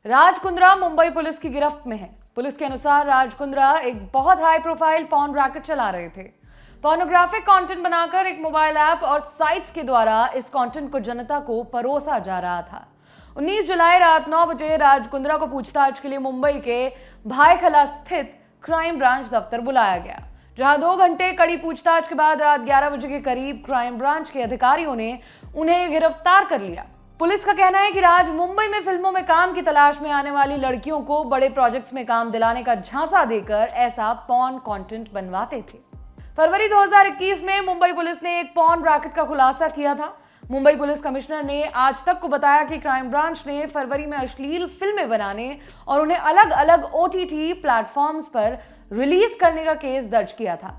Raj Kundra Mumbai police की गिरफ्त में है। पुलिस के अनुसार राज कुंद्रा एक बहुत हाई प्रोफाइल पॉर्न रैकेट चला रहे थे। पॉर्नोग्राफिक कंटेंट बनाकर एक मोबाइल ऐप और साइट्स के द्वारा इस कंटेंट को जनता को परोसा जा रहा था। 19 जुलाई रात 9 बजे राज कुंद्रा को पूछताछ के लिए मुंबई के भायखला स्थित क्राइम ब्रांच दफ्तर बुलाया गया, जहां 2 घंटे कड़ी पूछताछ के बाद रात 11 बजे के करीब क्राइम ब्रांच के अधिकारियों ने उन्हें गिरफ्तार कर लिया। पुलिस का कहना है कि राज मुंबई में फिल्मों में काम की तलाश में आने वाली लड़कियों को बड़े प्रोजेक्ट्स में काम दिलाने का झांसा देकर ऐसा पॉर्न कंटेंट बनवाते थे। फरवरी 2021 में मुंबई पुलिस ने एक पॉर्न रैकेट का खुलासा किया था। मुंबई पुलिस कमिश्नर ने आज तक को बताया कि क्राइम ब्रांच ने फरवरी में अश्लील फिल्में बनाने और उन्हें अलग अलग OTT प्लेटफॉर्म्स पर रिलीज करने का केस दर्ज किया था।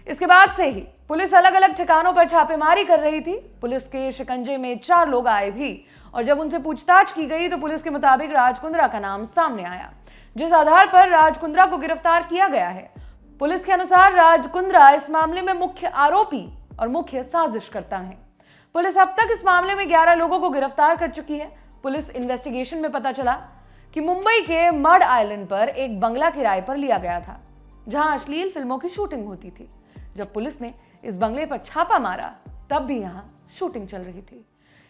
इसके बाद से ही पुलिस अलग अलग ठिकानों पर छापेमारी कर रही थी। पुलिस के शिकंजे में 4 लोग आए भी और जब उनसे पूछताछ की गई तो पुलिस के मुताबिक राज कुंद्रा का नाम सामने आया, जिस आधार पर राज कुंद्रा को गिरफ्तार किया गया है। पुलिस के अनुसार राज कुंद्रा इस मामले में मुख्य आरोपी और मुख्य साजिशकर्ता हैं। पुलिस अब तक इस मामले में 11 लोगों को गिरफ्तार कर चुकी है। पुलिस इन्वेस्टिगेशन में पता चला कि मुंबई के मड आइलैंड पर एक बंगला किराए पर लिया गया था, जहां अश्लील फिल्मों की शूटिंग होती थी। जब पुलिस ने इस बंगले पर छापा मारा तब भी यहां शूटिंग चल रही थी।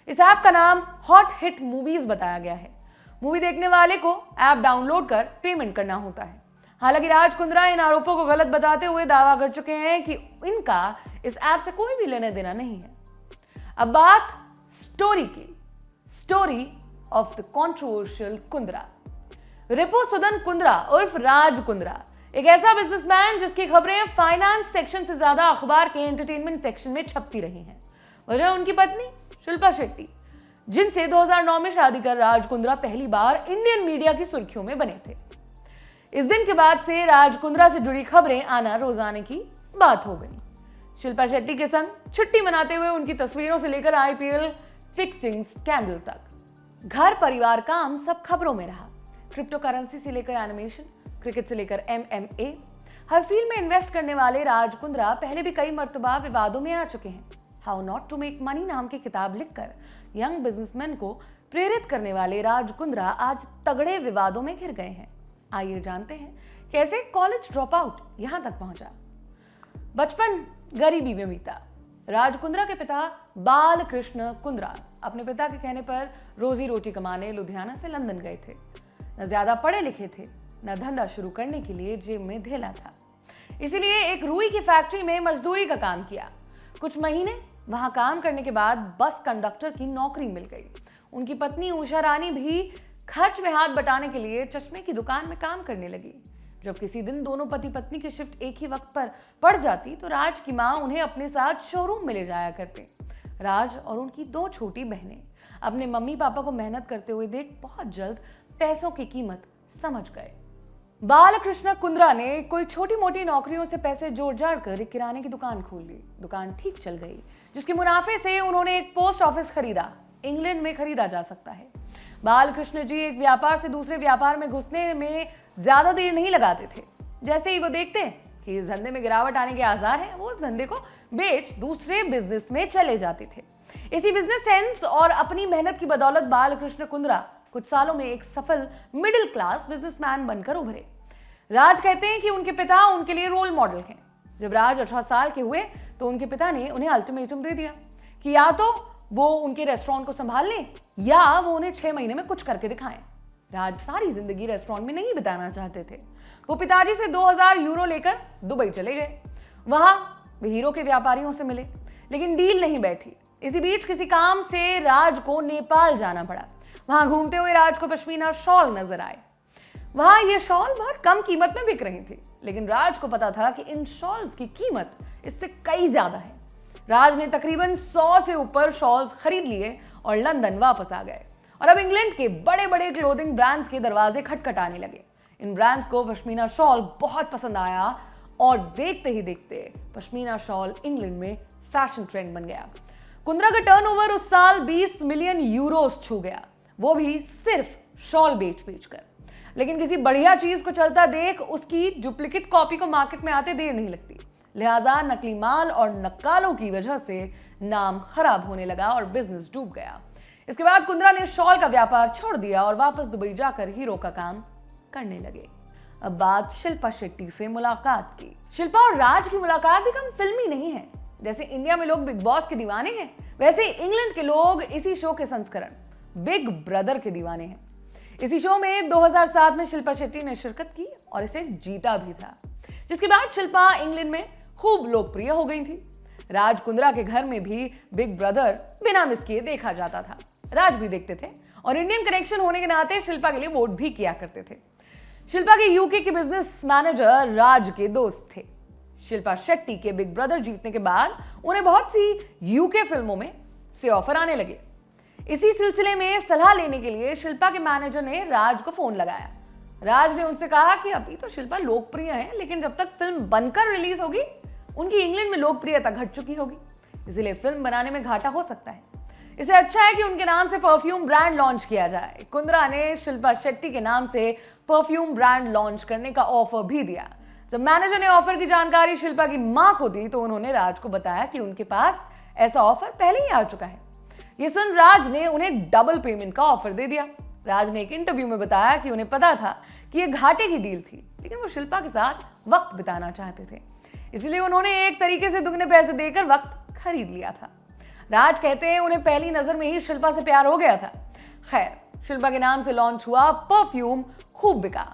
इस ऐप का नाम हॉट हिट मूवीज बताया गया है। मूवी देखने वाले को ऐप डाउनलोड कर पेमेंट करना होता है। हालांकि राज कुंद्रा इन आरोपों को गलत बताते हुए दावा कर चुके हैं कि इनका इस ऐप से कोई भी लेना देना नहीं है। अब बात स्टोरी की, story of the controversial Kundra. Ripu Sudan Kundra उर्फ राज कुंद्रा एक ऐसा बिजनेसमैन जिसकी खबरें फाइनेंस सेक्शन से ज्यादा अखबार के एंटरटेनमेंट सेक्शन में छपती रही हैं। वजह उनकी पत्नी शिल्पा शेट्टी, जिनसे 2009 में शादी कर राज कुंद्रा पहली बार इंडियन मीडिया की सुर्खियों में बने थे। इस दिन के बाद से राज कुंद्रा से जुड़ी खबरें आना रोजाना की बात हो गई। शिल्पा शेट्टी के संग छुट्टी मनाते हुए उनकी तस्वीरों से लेकर IPL फिक्सिंग स्कैंडल तक घर परिवार काम सब खबरों में रहा। क्रिप्टो करेंसी से लेकर एनिमेशन, क्रिकेट से लेकर MMA, हर फील्ड में इन्वेस्ट करने वाले राज कुंद्रा पहले भी कई मर्तबा विवादों में आ चुके हैं। How not to make money नाम की किताब लिखकर यंग बिजनेसमैन को प्रेरित करने वाले राज कुंद्रा आज तगड़े विवादों में घिर गए हैं। आइए जानते हैं कैसे कॉलेज ड्रॉप आउट यहां तक पहुंचा। बचपन गरीबी में बीता। राज कुंद्रा के पिता बालकृष्ण कुंद्रा अपने पिता के कहने पर रोजी रोटी कमाने लुधियाना से लंदन गए थे। न ज्यादा पढ़े लिखे थे, न धंधा शुरू करने के लिए जेब में धेला था। इसीलिए एक रुई की फैक्ट्री में मजदूरी का काम किया। कुछ महीने वहां काम करने के बाद बस कंडक्टर की नौकरी मिल गई। उनकी पत्नी उषा रानी भी खर्च में हाथ बटाने के लिए चश्मे की दुकान में काम करने लगी। जब किसी दिन दोनों पति पत्नी की शिफ्ट एक ही वक्त पर पड़ जाती तो राज की मां उन्हें अपने साथ शोरूम में ले जाया करते। राज और उनकी 2 छोटी बहनें अपने मम्मी पापा को मेहनत करते हुए देख बहुत जल्द पैसों की कीमत समझ गए। बालकृष्ण कुंद्रा ने कोई छोटी मोटी नौकरियों से पैसे जोड़ जाड़ कर एक किराने की दुकान खोल ली। दुकान ठीक चल गई, जिसके मुनाफे से उन्होंने एक पोस्ट ऑफिस खरीदा। इंग्लैंड में खरीदा जा सकता है। बालकृष्ण जी एक व्यापार से दूसरे व्यापार में घुसने में ज्यादा देर नहीं लगाते थे। जैसे ही वो देखते कि इस धंधे में गिरावट आने के आसार है, वो उस धंधे को बेच दूसरे बिजनेस में चले जाते थे। इसी बिजनेस सेंस और अपनी मेहनत की बदौलत बालकृष्ण कुंद्रा कुछ सालों में एक सफल मिडिल क्लास बिजनेसमैन बनकर उभरे। राज कहते हैं कि उनके पिता उनके लिए रोल मॉडल हैं। जब राज 18 साल के हुए तो उनके पिता ने उन्हें अल्टीमेटम दे दिया कि या तो वो उनके रेस्टोरेंट को संभाल लें या वो उन्हें 6 महीने में कुछ करके दिखाएं। राज सारी जिंदगी रेस्टोरेंट में नहीं बिताना चाहते थे। वो पिताजी से 2000 यूरो लेकर दुबई चले गए। वहां वे हीरो के व्यापारियों से मिले, लेकिन डील नहीं बैठी। इसी बीच किसी काम से राज को नेपाल जाना पड़ा। वहां घूमते हुए राज को पश्मीना शॉल नजर आए। वहां ये शॉल बहुत कम कीमत में बिक रही थी, लेकिन राज को पता था कि इन शॉल्स की कीमत इससे कई ज्यादा है। राज ने तकरीबन 100 से ऊपर शॉल्स खरीद लिए और लंदन वापस आ गए और अब इंग्लैंड के बड़े बड़े क्लोथिंग ब्रांड्स के दरवाजे खटखटाने लगे। इन ब्रांड्स को पश्मीना शॉल बहुत पसंद आया और देखते ही देखते पश्मीना शॉल इंग्लैंड में फैशन ट्रेंड बन गया। कुंद्रा का टर्नओवर उस साल 20 मिलियन यूरोस छू गया, वो भी सिर्फ शॉल बेच कर। लेकिन किसी बढ़िया चीज को चलता देख उसकी डुप्लीकेट कॉपी को मार्केट में आते देर नहीं लगती। लिहाजा नकली माल और नक्कालों की वजह से नाम खराब होने लगा और बिजनेस डूब गया। इसके बाद कुंद्रा ने शॉल का व्यापार छोड़ दिया और वापस दुबई जाकर हीरो का काम करने लगे। अब बात शिल्पा शेट्टी से मुलाकात की। शिल्पा और राज की मुलाकात भी कम फिल्मी नहीं है। जैसे इंडिया में लोग बिग बॉस के दीवाने हैं, वैसे इंग्लैंड के लोग इसी शो के संस्करण बिग ब्रदर के दीवाने हैं। इसी शो में 2007 में शिल्पा शेट्टी ने शिरकत की और इसे जीता भी था, जिसके बाद शिल्पा इंग्लैंड में खूब लोकप्रिय हो गई थी। राज कुंद्रा के घर में भी बिग ब्रदर बिना मिस किए देखा जाता था। राज भी देखते थे और इंडियन कनेक्शन होने के नाते शिल्पा के लिए वोट भी किया करते थे। शिल्पा के यूके के बिजनेस मैनेजर राज के दोस्त थे। शिल्पा शेट्टी के बिग ब्रदर जीतने के बाद उन्हें बहुत सी यूके फिल्मों में से ऑफर आने लगे। इसी सिलसिले में सलाह लेने के लिए शिल्पा के मैनेजर ने राज को फोन लगाया। राज ने उनसे कहा कि अभी तो शिल्पा लोकप्रिय है, लेकिन जब तक फिल्म बनकर रिलीज होगी उनकी इंग्लैंड में लोकप्रियता घट चुकी होगी, इसलिए फिल्म बनाने में घाटा हो सकता है। इससे अच्छा है कि उनके नाम से परफ्यूम ब्रांड लॉन्च किया जाए। कुंद्रा ने शिल्पा शेट्टी के नाम से परफ्यूम ब्रांड लॉन्च करने का ऑफर भी दिया। जब मैनेजर ने ऑफर की जानकारी शिल्पा की मां को दी तो उन्होंने राज को बताया कि उनके पास ऐसा ऑफर पहले ही आ चुका है। ये सुन राज ने उन्हें डबल पेमेंट का ऑफर दे दिया। राज ने एक इंटरव्यू में बताया कि उन्हें पता था कि ये घाटे की डील थी, लेकिन वो शिल्पा के साथ वक्त बिताना चाहते थे, इसलिए उन्होंने एक तरीके से दुगने पैसे देकर वक्त खरीद लिया था। राज कहते हैं उन्हें पहली नजर में ही शिल्पा से प्यार हो गया था। खैर, शिल्पा के नाम से लॉन्च हुआ परफ्यूम खूब बिका।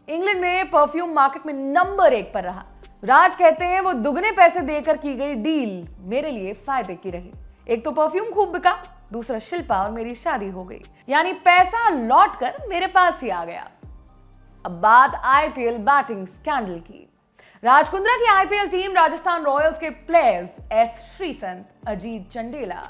इंग्लैंड में परफ्यूम मार्केट में नंबर 1 पर रहा। राज कहते हैं वो दुगने पैसे देकर की गई डील मेरे लिए फायदे की रही। एक तो परफ्यूम खूब बिका, दूसरा शिल्पा और मेरी शादी हो गई, यानी पैसा लौट कर मेरे पास ही आ गया। अब बात आईपीएल बैटिंग स्कैंडल की। राज कुंद्रा की आईपीएल टीम राजस्थान रॉयल्स के प्लेयर्स एस श्रीसंत, अजीत चंडेला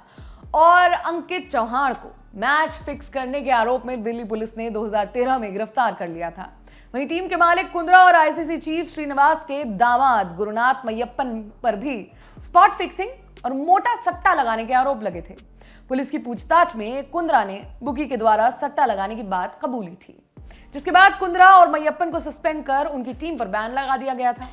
और अंकित चौहान को मैच फिक्स करने के आरोप में दिल्ली पुलिस ने 2013 में गिरफ्तार कर लिया था। वहीं टीम के मालिक कुंद्रा और आईसीसी चीफ श्रीनिवास के दामाद गुरुनाथ मय्यप्पन पर भी स्पॉट फिक्सिंग और मोटा सट्टा लगाने के आरोप लगे थे। पुलिस की पूछताछ में कुंद्रा ने बुकी के द्वारा सट्टा लगाने की बात कबूली थी, जिसके बाद कुंद्रा और मय्यप्पन को सस्पेंड कर उनकी टीम पर बैन लगा दिया गया था।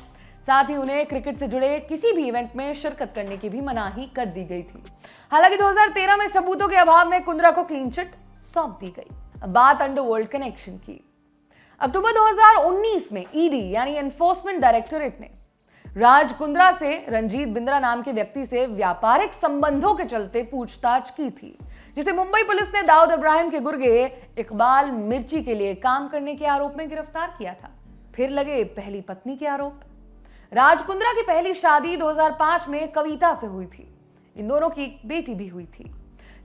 साथ ही उन्हें क्रिकेट से जुड़े किसी भी इवेंट में शिरकत करने की भी मनाही कर दी गई थी। हालांकि 2013 में सबूतों के अभाव में कुंद्रा को क्लीन चिट सौंप दी गई। अब बात अंडरवर्ल्ड कनेक्शन की। अक्टूबर 2019 में ईडी यानी एनफोर्समेंट डायरेक्टोरेट ने राज कुंद्रा से रंजीत बिंद्रा नाम के व्यक्ति से व्यापारिक संबंधों के चलते पूछताछ की थी, जिसे मुंबई पुलिस ने दाऊद इब्राहिम के गुर्गे इकबाल मिर्ची के लिए काम करने के आरोप में गिरफ्तार किया था। फिर लगे पहली पत्नी के आरोप। राज कुंद्रा की पहली शादी 2005 में कविता से हुई थी। इन दोनों की एक बेटी भी हुई थी,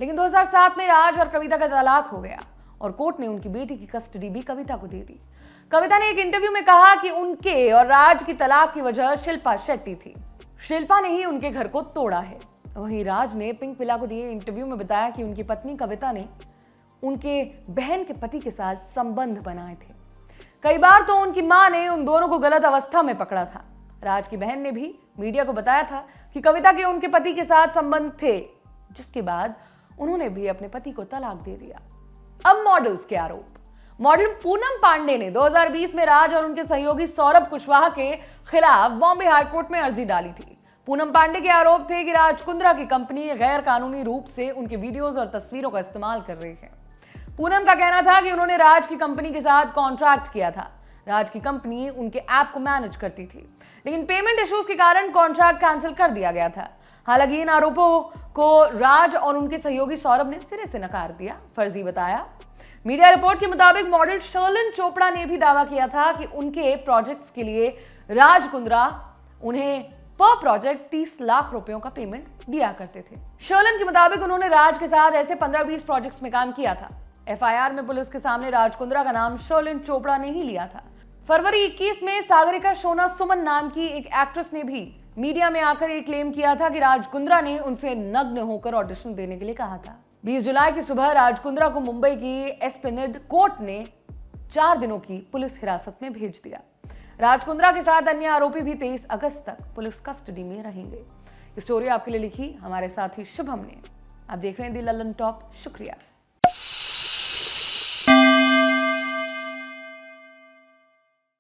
लेकिन 2007 में राज और कविता का तलाक हो गया और कोर्ट ने उनकी बेटी की कस्टडी भी कविता को दे दी। कविता ने एक इंटरव्यू में कहा कि उनके और राज की तलाक की वजह शिल्पा शेट्टी थी। शिल्पा ने ही उनके घर को तोड़ा है। वहीं राज ने पिंक पिला को दिए इंटरव्यू में बताया कि उनकी पत्नी कविता ने उनके बहन के पति के साथ संबंध बनाए थे। कई बार तो उनकी मां ने उन दोनों को गलत अवस्था में पकड़ा था। राज की बहन ने भी मीडिया को बताया था कि कविता के उनके पति के साथ संबंध थे, जिसके बाद उन्होंने भी अपने पति को तलाक दे दिया। अब मॉडल्स के आरोप। मॉडल पूनम पांडे ने 2020 में राज और उनके सहयोगी सौरभ कुशवाहा के खिलाफ बॉम्बे हाईकोर्ट में अर्जी डाली थी। पूनम पांडे के आरोप थे कि राज कुंद्रा की कंपनी गैर कानूनी रूप से उनके वीडियोज और तस्वीरों का इस्तेमाल कर रही है। पूनम का कहना था कि उन्होंने राज की कंपनी के साथ कॉन्ट्रैक्ट किया था। राज की कंपनी उनके ऐप को मैनेज करती थी, लेकिन पेमेंट इश्यूज के कारण कॉन्ट्रैक्ट कैंसिल कर दिया गया था। हालांकि इन आरोपों को राज और उनके सहयोगी सौरभ ने सिरे से नकार दिया, फर्जी बताया। मीडिया रिपोर्ट के मुताबिक मॉडल शर्लिन चोपड़ा ने भी दावा किया था कि उनके प्रोजेक्ट्स के लिए राज कुंद्रा उन्हें पर प्रोजेक्ट 30 लाख रुपयों का पेमेंट दिया करते थे। शर्लिन के मुताबिक उन्होंने राज के साथ ऐसे 15-20 प्रोजेक्ट्स में काम किया था। एफआईआर में पुलिस के सामने राज कुंद्रा का नाम शर्लिन चोपड़ा ने ही लिया था। फरवरी 21 में सागरिका शोना सुमन नाम की एक एक्ट्रेस ने भी मीडिया में आकर ये क्लेम किया था कि राज कुंद्रा ने उनसे नग्न होकर ऑडिशन देने के लिए कहा था। 20 जुलाई की सुबह राज कुंद्रा को मुंबई की एस्प्लेनेड कोर्ट ने 4 दिनों की पुलिस हिरासत में भेज दिया। राज कुंद्रा के साथ अन्य आरोपी भी 23 अगस्त तक पुलिस कस्टडी में रहेंगे। ये स्टोरी आपके लिए लिखी हमारे साथी शुभम ने। आप देख रहे हैं दी ललन टॉप। शुक्रिया।